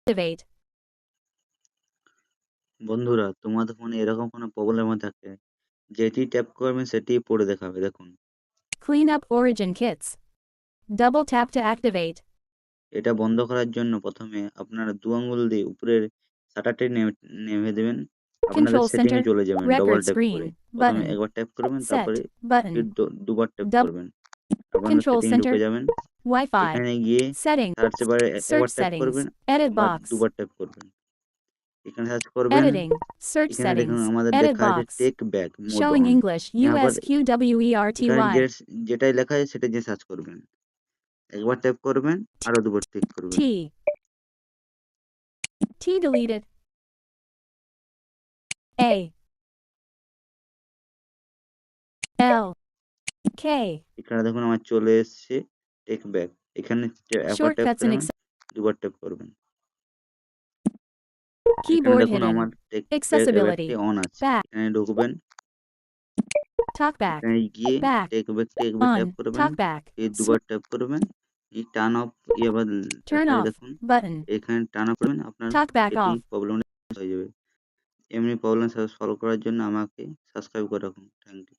Activate. বন্ধুরা, তোমাদের ফোনে এরকম কোনো প্রবলেম থাকে যেটি ট্যাপ করবেন সেটি পড়ে দেখাবে। দেখুন, Clean up origin kits. Double tap to activate. এটা বন্ধ করার জন্য প্রথমে আপনারা দু আঙ্গুল দিয়ে উপরের শাটারটি নেমে দেবেন। আপনাদের Control সেটিং এ center. চলে যাবেন ডবল Record ট্যাপ করে। screen. প্রথমে Button. একবার ট্যাপ করবেন, তারপরে Set. Button. ফির দুবার ট্যাপ Double. করবেন। আপনাদের Control সেটিং ঢুকে center. যাবেন। Wi-Fi. এখানে গিয়ে Settings. সার্চ বারে একবার Search ট্যাপ settings. করবেন Edit বা box. দুবার ট্যাপ করবেন। এখানে সার্চ করবেন। Editing. Search এখানে দেখুন settings. আমাদের Edit লেখা আছে box. Talkback mode Showing on. English. यहाँ पर এখানে USQWERTY. যেটাই লেখা আছে সেটা দিয়ে সার্চ করবেন। একবার ট্যাপ করবেন, আরো দুবার ক্লিক করবেন। T. T deleted. A. L. K. এখানে দেখুন আমার চলে এসছে টেক ব্যাক। এখানে একবার ট্যাপ Shortcuts and করবেন, দুবার ট্যাপ করবেন। এখানে keyboard দেখুন আমার hidden. Talk Accessibility. ব্যাকটি অন আছে। Back. এখানে ঢুকবেন। Talkback. এখানে গিয়ে Back. টেক ব্যাকটি একবার ট্যাপ On. করবেন, Talkback. এই দুবার ট্যাপ করবেন। এই টার্ন অফ আবার Turn লেখা আছে off. দেখুন। Button. এখানে টার্ন অফ করবেন, আপনার Talkback সেটি off. প্রবলেম হয়ে যাবে। এমনি প্রবলেম সলভ করার জন্য আমাকে সাবস্ক্রাইব করে রাখুন। Thank you.